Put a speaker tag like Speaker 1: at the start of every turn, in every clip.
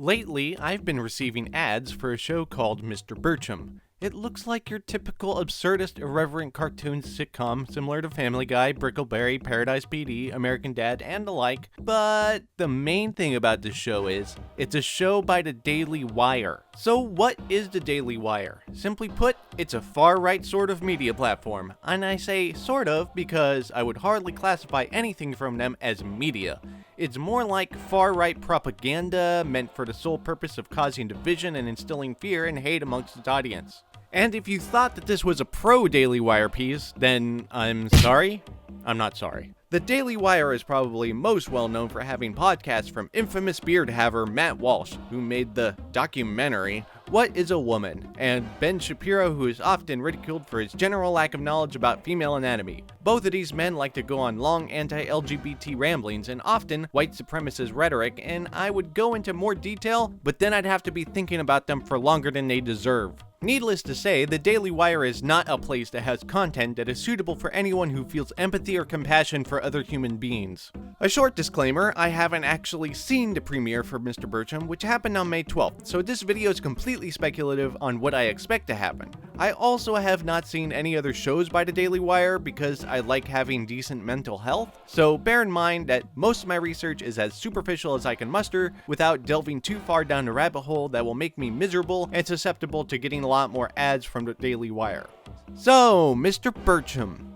Speaker 1: Lately, I've been receiving ads for a show called Mr. Birchum. It looks like your typical absurdist, irreverent cartoon sitcom similar to Family Guy, Brickleberry, Paradise PD, American Dad, and the like, but the main thing about this show is, it's a show by the Daily Wire. So what is the Daily Wire? Simply put, it's a far-right sort of media platform, and I say sort of because I would hardly classify anything from them as media. It's more like far-right propaganda meant for the sole purpose of causing division and instilling fear and hate amongst its audience. And if you thought that this was a pro-Daily Wire piece, then I'm sorry? I'm not sorry. The Daily Wire is probably most well known for having podcasts from infamous beard haver Matt Walsh, who made the documentary What is a Woman, and Ben Shapiro, who is often ridiculed for his general lack of knowledge about female anatomy. Both of these men like to go on long anti-LGBT ramblings and often white supremacist rhetoric, and I would go into more detail, but then I'd have to be thinking about them for longer than they deserve. Needless to say, the Daily Wire is not a place that has content that is suitable for anyone who feels empathy or compassion for other human beings. A short disclaimer, I haven't actually seen the premiere for Mr. Birchum, which happened on May 12th, so this video is completely speculative on what I expect to happen. I also have not seen any other shows by the Daily Wire because I like having decent mental health, so bear in mind that most of my research is as superficial as I can muster without delving too far down the rabbit hole that will make me miserable and susceptible to getting a lot more ads from the Daily Wire. So, Mr. Birchum.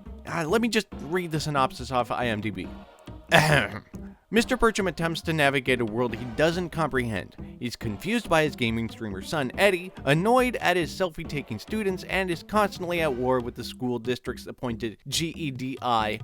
Speaker 1: Let me just read the synopsis off of IMDb. Mr. Birchum attempts to navigate a world he doesn't comprehend. He's confused by his gaming streamer son, Eddie, annoyed at his selfie-taking students, and is constantly at war with the school district's appointed GEDI,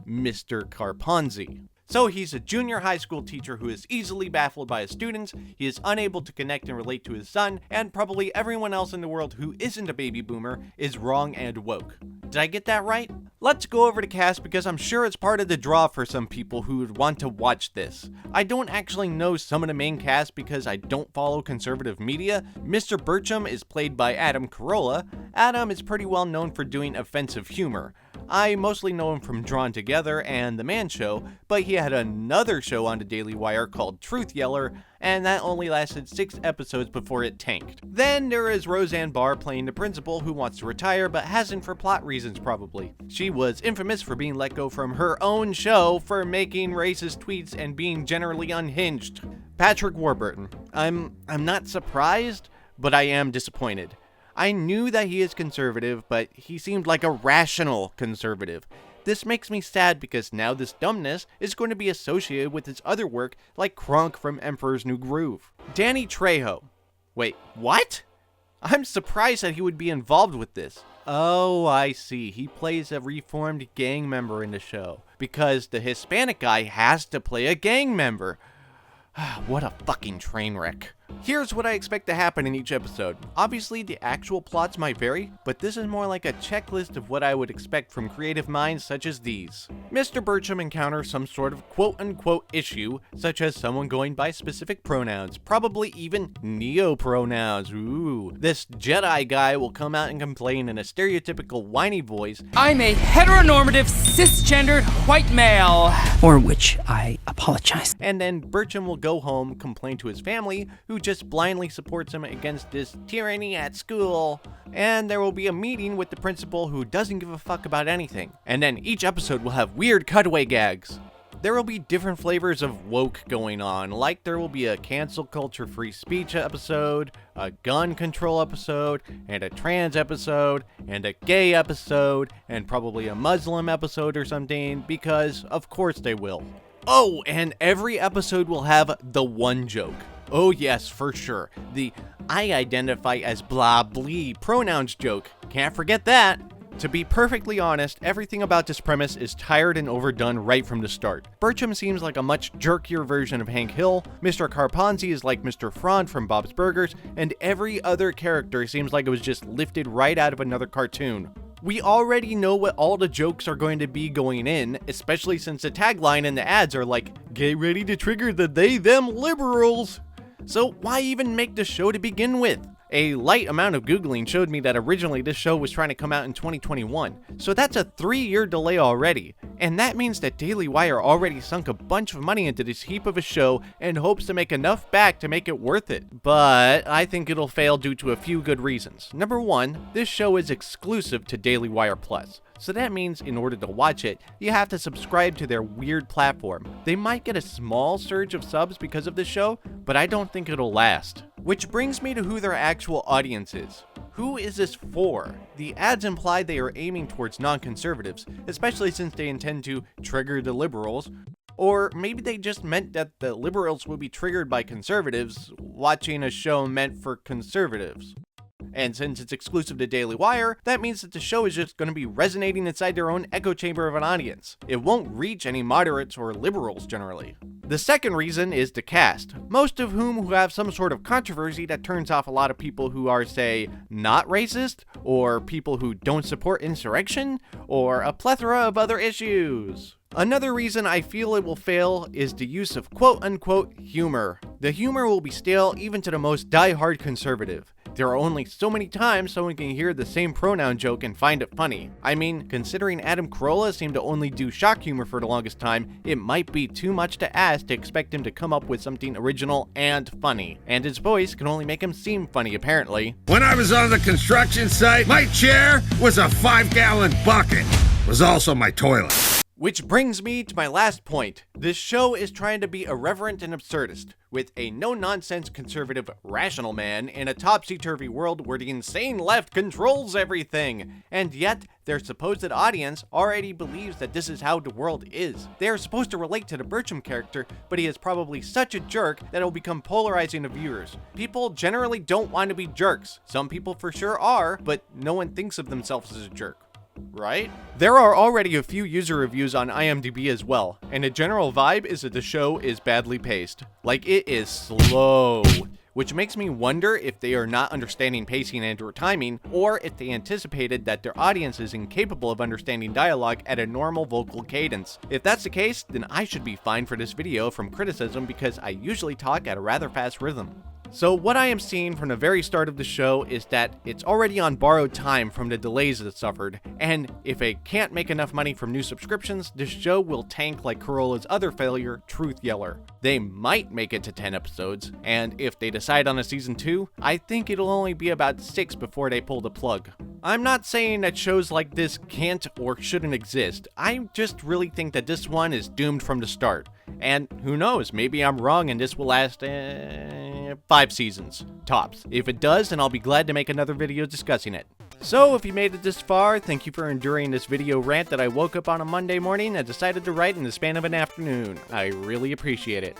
Speaker 1: Mr. Carponzi. So he's a junior high school teacher who is easily baffled by his students, he is unable to connect and relate to his son, and probably everyone else in the world who isn't a baby boomer is wrong and woke. Did I get that right? Let's go over the cast because I'm sure it's part of the draw for some people who would want to watch this. I don't actually know some of the main cast because I don't follow conservative media. Mr. Birchum is played by Adam Corolla. Adam is pretty well known for doing offensive humor. I mostly know him from Drawn Together and The Man Show, but he had another show on the Daily Wire called Truth Yeller, and that only lasted 6 episodes before it tanked. Then there is Roseanne Barr playing the principal who wants to retire but hasn't for plot reasons probably. She was infamous for being let go from her own show for making racist tweets and being generally unhinged. Patrick Warburton. I'm not surprised, but I am disappointed. I knew that he is conservative, but he seemed like a rational conservative. This makes me sad because now this dumbness is going to be associated with his other work like Kronk from Emperor's New Groove. Danny Trejo. Wait, what? I'm surprised that he would be involved with this. Oh, I see. He plays a reformed gang member in the show because the Hispanic guy has to play a gang member. What a fucking train wreck. Here's what I expect to happen in each episode. Obviously, the actual plots might vary, but this is more like a checklist of what I would expect from creative minds such as these. Mr. Birchum encounters some sort of quote-unquote issue, such as someone going by specific pronouns, probably even neo-pronouns. Ooh. This Jedi guy will come out and complain in a stereotypical whiny voice.
Speaker 2: I'm a heteronormative, cisgendered white male. For which I apologize.
Speaker 1: And then Birchum will go home, complain to his family, who just blindly supports him against this tyranny at school. And there will be a meeting with the principal who doesn't give a fuck about anything. And then each episode will have weird cutaway gags. There will be different flavors of woke going on, like there will be a cancel culture free speech episode, a gun control episode, and a trans episode, and a gay episode, and probably a Muslim episode or something, because of course they will. Oh, and every episode will have the one joke. Oh yes, for sure. The I identify as blah blee pronouns joke. Can't forget that. To be perfectly honest, everything about this premise is tired and overdone right from the start. Birchum seems like a much jerkier version of Hank Hill, Mr. Carponzi is like Mr. Franz from Bob's Burgers, and every other character seems like it was just lifted right out of another cartoon. We already know what all the jokes are going to be going in, especially since the tagline and the ads are like, "Get ready to trigger the they-them liberals." So why even make the show to begin with? A light amount of Googling showed me that originally this show was trying to come out in 2021, so that's a 3-year delay already, and that means that Daily Wire already sunk a bunch of money into this heap of a show and hopes to make enough back to make it worth it. But I think it'll fail due to a few good reasons. Number one, this show is exclusive to Daily Wire Plus. So that means in order to watch it, you have to subscribe to their weird platform. They might get a small surge of subs because of this show, but I don't think it'll last. Which brings me to who their actual audience is. Who is this for? The ads imply they are aiming towards non-conservatives, especially since they intend to trigger the liberals. Or maybe they just meant that the liberals will be triggered by conservatives watching a show meant for conservatives. And since it's exclusive to Daily Wire, that means that the show is just going to be resonating inside their own echo chamber of an audience. It won't reach any moderates or liberals generally. The second reason is the cast, most of whom who have some sort of controversy that turns off a lot of people who are, say, not racist, or people who don't support insurrection, or a plethora of other issues. Another reason I feel it will fail is the use of quote-unquote humor. The humor will be stale even to the most die-hard conservative. There are only so many times someone can hear the same pronoun joke and find it funny. I mean, considering Adam Corolla seemed to only do shock humor for the longest time, it might be too much to ask to expect him to come up with something original and funny. And his voice can only make him seem funny, apparently.
Speaker 3: When I was on the construction site, my chair was a 5-gallon bucket. It was also my toilet.
Speaker 1: Which brings me to my last point. This show is trying to be irreverent and absurdist, with a no-nonsense conservative rational man in a topsy-turvy world where the insane left controls everything. And yet, their supposed audience already believes that this is how the world is. They are supposed to relate to the Birchum character, but he is probably such a jerk that it will become polarizing to viewers. People generally don't want to be jerks. Some people for sure are, but no one thinks of themselves as a jerk. Right? There are already a few user reviews on IMDb as well, and the general vibe is that the show is badly paced. Like, it is slow. Which makes me wonder if they are not understanding pacing and or timing, or if they anticipated that their audience is incapable of understanding dialogue at a normal vocal cadence. If that's the case, then I should be fine for this video from criticism because I usually talk at a rather fast rhythm. So what I am seeing from the very start of the show is that it's already on borrowed time from the delays it suffered, and if it can't make enough money from new subscriptions, this show will tank like Corolla's other failure, Truth Yeller. They might make it to 10 episodes, and if they decide on a season 2, I think it'll only be about 6 before they pull the plug. I'm not saying that shows like this can't or shouldn't exist, I just really think that this one is doomed from the start. And who knows, maybe I'm wrong and this will last 5 seasons, tops. If it does, then I'll be glad to make another video discussing it. So if you made it this far, thank you for enduring this video rant that I woke up on a Monday morning and decided to write in the span of an afternoon. I really appreciate it.